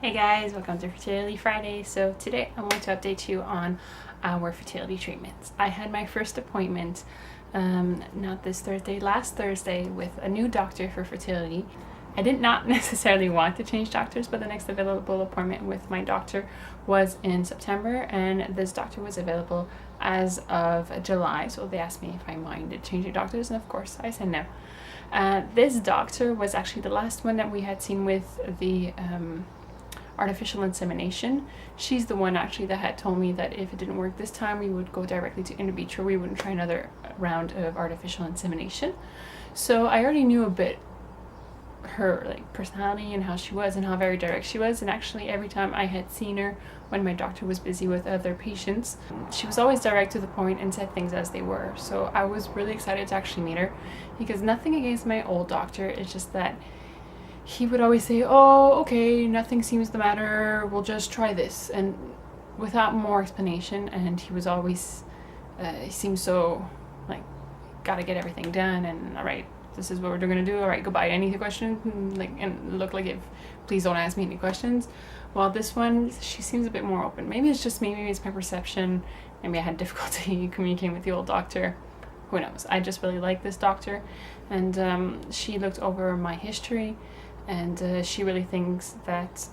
Hey guys, welcome to Fertility Friday. So today I want to update you on our fertility treatments. I had my first appointment, not this Thursday, last Thursday, with a new doctor for fertility. I did not necessarily want to change doctors, but the next available appointment with my doctor was in September, and this doctor was available as of July. So they asked me if I minded changing doctors, and of course I said no. This doctor was actually the last one that we had seen with the artificial insemination. She's the one actually that had told me that if it didn't work this time, we would go directly to in vitro. We wouldn't try another round of artificial insemination. So I already knew a bit her personality and how she was and how very direct she was, and actually every time I had seen her when my doctor was busy with other patients, she was always direct to the point and said things as they were. So I was really excited to actually meet her, because nothing against my old doctor, it's just that he would always say, oh, okay, nothing seems the matter, we'll just try this, and without more explanation. And he was always he seemed so gotta get everything done, and all right, this is what we're gonna do, all right, goodbye, any questions, and look like if please don't ask me any questions. Well, this one, she seems a bit more open. Maybe it's just me, maybe it's my perception, maybe I had difficulty communicating with the old doctor, who knows. I just really like this doctor, and she looked over my history, and she really thinks that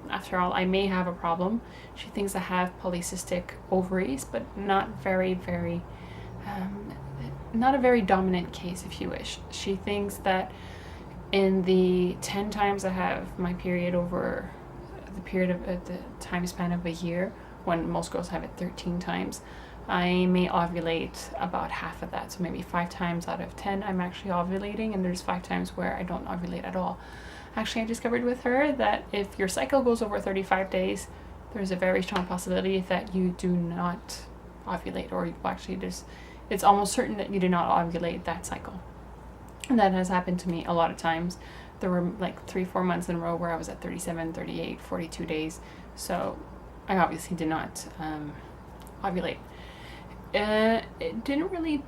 after all, I may have a problem. She thinks I have polycystic ovaries, but not not a very dominant case, if you wish. She thinks that in the 10 times I have my period over the period of the time span of a year, when most girls have it 13 times, I may ovulate about half of that. So maybe 5 times out of 10 I'm actually ovulating, and there's 5 times where I don't ovulate at all. Actually, I discovered with her that if your cycle goes over 35 days, there's a very strong possibility that you do not ovulate, or actually it's almost certain that you do not ovulate that cycle. And that has happened to me a lot of times. There were 3-4 months in a row where I was at 37, 38, 42 days. So I obviously did not ovulate. It didn't really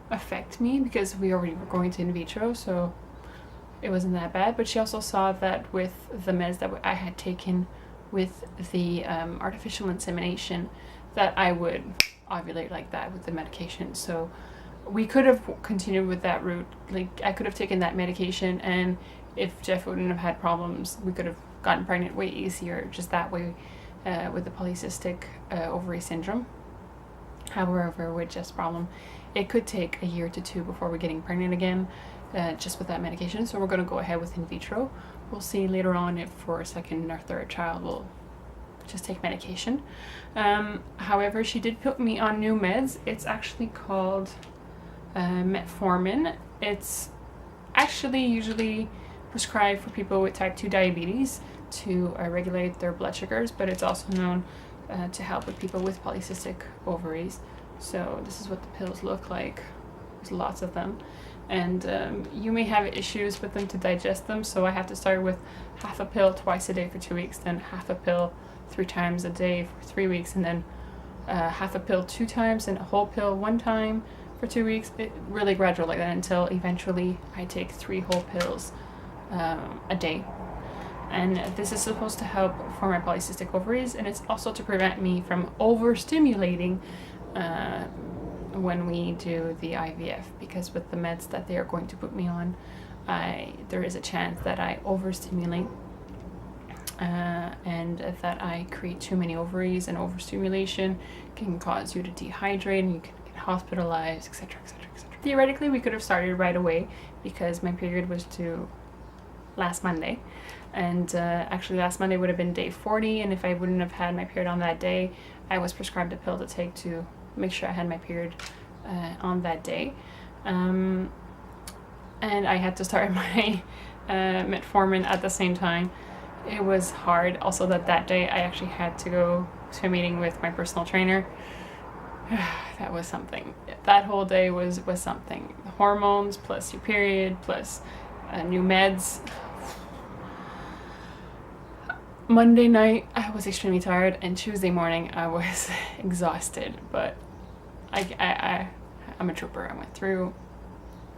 affect me because we already were going to in vitro, so it wasn't that bad. But she also saw that with the meds that I had taken with the artificial insemination, that I would ovulate like that with the medication. So we could have continued with that route. I could have taken that medication, and if Jeff wouldn't have had problems, we could have gotten pregnant way easier just that way with the polycystic ovary syndrome. However, with Jeff's problem, it could take a year to 2 before we're getting pregnant again, just with that medication. So we're going to go ahead with in vitro. We'll see later on if for a second or third child we'll just take medication. However, she did put me on new meds. It's actually called metformin. It's actually usually prescribed for people with type 2 diabetes to regulate their blood sugars, but it's also known to help with people with polycystic ovaries. So this is what the pills look like. There's lots of them, and you may have issues with them to digest them, so I have to start with half a pill twice a day for 2 weeks, then half a pill 3 times a day for 3 weeks, and then half a pill 2 times and a whole pill 1 time for 2 weeks. It really gradual like that until eventually I take 3 whole pills a day. And this is supposed to help for my polycystic ovaries, and it's also to prevent me from overstimulating when we do the IVF, because with the meds that they are going to put me on, there is a chance that I overstimulate and that I create too many ovaries, and overstimulation can cause you to dehydrate and you can get hospitalized, etc., etc., etc. Theoretically, we could have started right away because my period was due last Monday, and actually last Monday would have been day 40, and if I wouldn't have had my period on that day, I was prescribed a pill to take to make sure I had my period on that day, and I had to start my metformin at the same time. It was hard also that day I actually had to go to a meeting with my personal trainer. That was something. That whole day was something. The hormones plus your period plus new meds. Monday night I was extremely tired, and Tuesday morning I was exhausted, but I'm a trooper. I went through.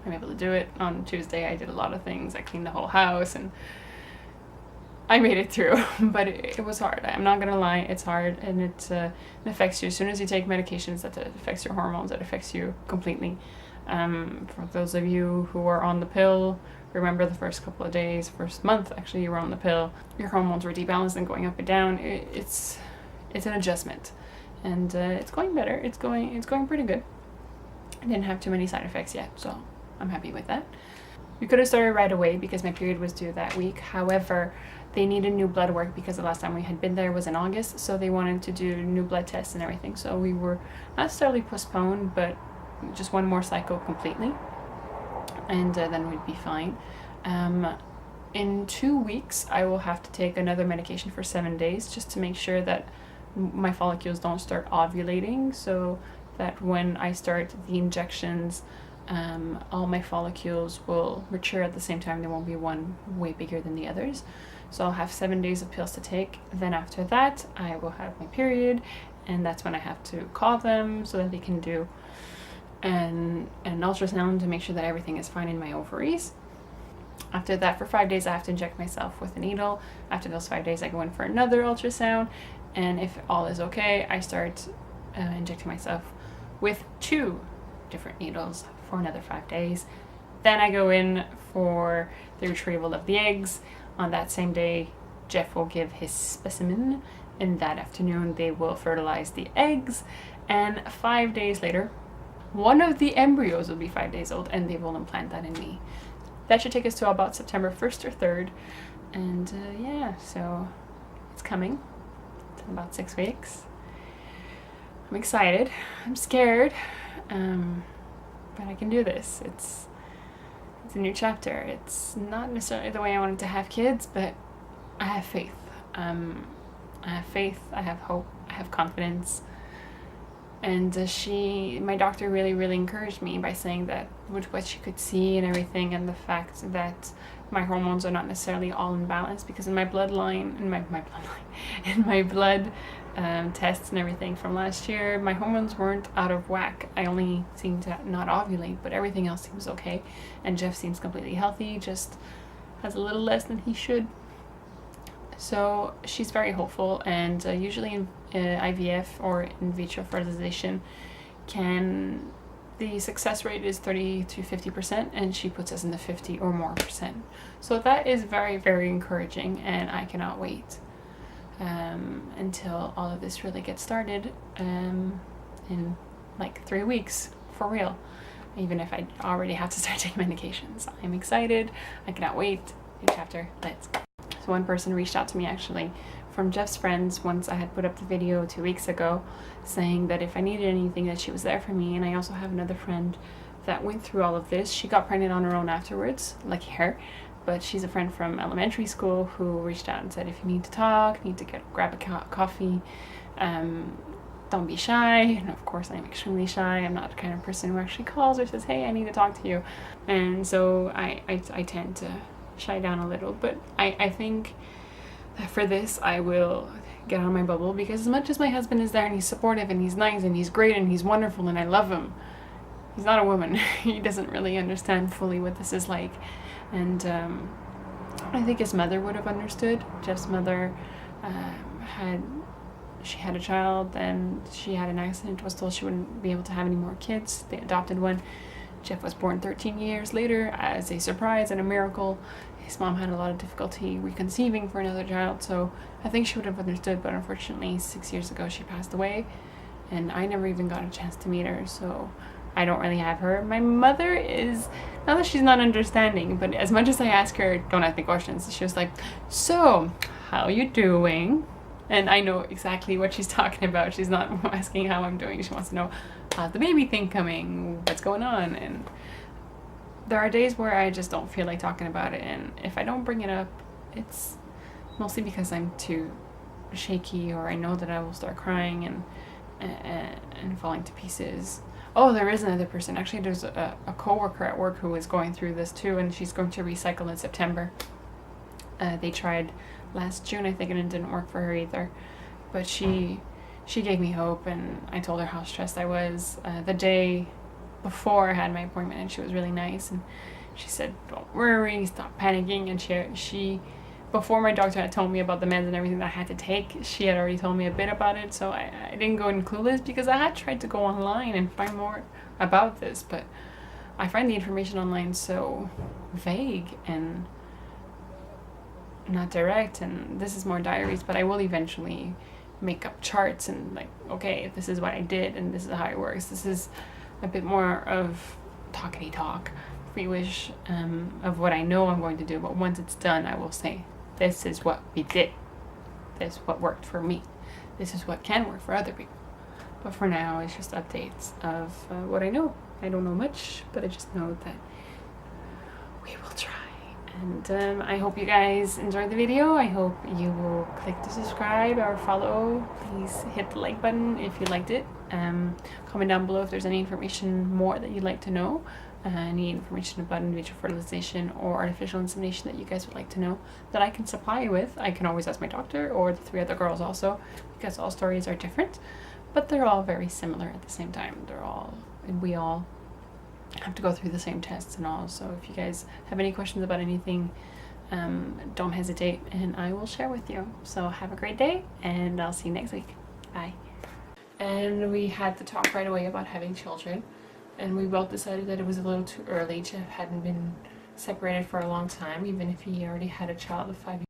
I'm able to do it. On Tuesday I did a lot of things. I cleaned the whole house, and I made it through, but it was hard. I'm not gonna lie, it's hard, and it affects you. As soon as you take medications, that affects your hormones, that affects you completely. For those of you who are on the pill, remember the first couple of days, first month actually, you were on the pill, your hormones were debalanced and going up and down. It's an adjustment, and it's going better. It's going pretty good. I didn't have too many side effects yet, so I'm happy with that. We could have started right away because my period was due that week. However, they needed new blood work because the last time we had been there was in August, so they wanted to do new blood tests and everything. So we were not necessarily postponed, but just one more cycle completely, and then we'd be fine. In 2 weeks, I will have to take another medication for 7 days just to make sure that my follicles don't start ovulating, so that when I start the injections, all my follicles will mature at the same time. There won't be one way bigger than the others. So I'll have 7 days of pills to take. Then after that, I will have my period, and that's when I have to call them so that they can do an ultrasound to make sure that everything is fine in my ovaries. After that, for 5 days, I have to inject myself with a needle. After those 5 days, I go in for another ultrasound, and if all is okay, I start injecting myself with 2 different needles for another 5 days. Then I go in for the retrieval of the eggs. On that same day, Jeff will give his specimen, and that afternoon they will fertilize the eggs, and 5 days later, one of the embryos will be 5 days old, and they will implant that in me. That should take us to about September 1st or 3rd, and yeah, so it's coming. It's in about 6 weeks. I'm excited. I'm scared, but I can do this. It's a new chapter. It's not necessarily the way I wanted to have kids, but I have faith. I have faith, I have hope, I have confidence. And my doctor really encouraged me by saying that with what she could see and everything, and the fact that my hormones are not necessarily all in balance, because in my bloodline, in my blood tests and everything from last year, my hormones weren't out of whack. I only seemed to not ovulate, but everything else seems okay. And Jeff seems completely healthy, just has a little less than he should. So she's very hopeful, and usually in IVF or in vitro fertilization, the success rate is 30 to 50%, and she puts us in the 50 or more percent. So that is very encouraging, and I cannot wait until all of this really gets started in like 3 weeks, for real. Even if I already have to start taking medications. I'm excited. I cannot wait. New chapter. Let's go. So one person reached out to me actually from Jeff's friends once I had put up the video 2 weeks ago, saying that if I needed anything, that she was there for me. And I also have another friend that went through all of this. She got pregnant on her own afterwards, lucky her. But she's a friend from elementary school who reached out and said, if you need to talk, need to grab a coffee, don't be shy. And of course I'm extremely shy. I'm not the kind of person who actually calls or says, hey, I need to talk to you. And so I tend to shy down a little, but I think that for this I will get out of my bubble, because as much as my husband is there and he's supportive and he's nice and he's great and he's wonderful and I love him, he's not a woman. He doesn't really understand fully what this is like. And I think his mother would have understood. Jeff's mother had a child, and she had an accident, was told she wouldn't be able to have any more kids. They adopted one. Jeff was born 13 years later as a surprise and a miracle. His mom had a lot of difficulty reconceiving for another child, so I think she would have understood, but unfortunately 6 years ago she passed away, and I never even got a chance to meet her, so I don't really have her. My mother is, not that she's not understanding, but as much as I ask her, don't ask me questions, she was like, so, how you doing? And I know exactly what she's talking about. She's not asking how I'm doing. She wants to know, how's the baby thing coming? What's going on? And there are days where I just don't feel like talking about it. And if I don't bring it up, it's mostly because I'm too shaky, or I know that I will start crying and falling to pieces. Oh, there is another person. Actually, there's a coworker at work who is going through this too, and she's going to recycle in September. They tried last June, I think, and it didn't work for her either. But she gave me hope, and I told her how stressed I was the day before I had my appointment, and she was really nice, and she said, don't worry, stop panicking. And she before my doctor had told me about the meds and everything that I had to take, she had already told me a bit about it, so I didn't go in clueless, because I had tried to go online and find more about this, but I find the information online so vague and not direct, and this is more diaries, but I will eventually make up charts and like, okay, this is what I did and this is how it works. This is a bit more of talkity talk, free wish, of what I know I'm going to do, but once it's done, I will say, this is what we did. This is what worked for me. This is what can work for other people. But for now, it's just updates of what I know. I don't know much, but I just know that we will try. And I hope you guys enjoyed the video. I hope you will click to subscribe or follow. Please hit the like button if you liked it. Comment down below if there's any information more that you'd like to know. Any information about in vitro fertilization or artificial insemination that you guys would like to know that I can supply you with. I can always ask my doctor or the 3 other girls also, because all stories are different, but they're all very similar at the same time. We all have to go through the same tests and all. So if you guys have any questions about anything, don't hesitate and I will share with you. So have a great day and I'll see you next week. Bye. And we had to talk right away about having children. And we both decided that it was a little too early. Jeff hadn't been separated for a long time, even if he already had a child of 5 years.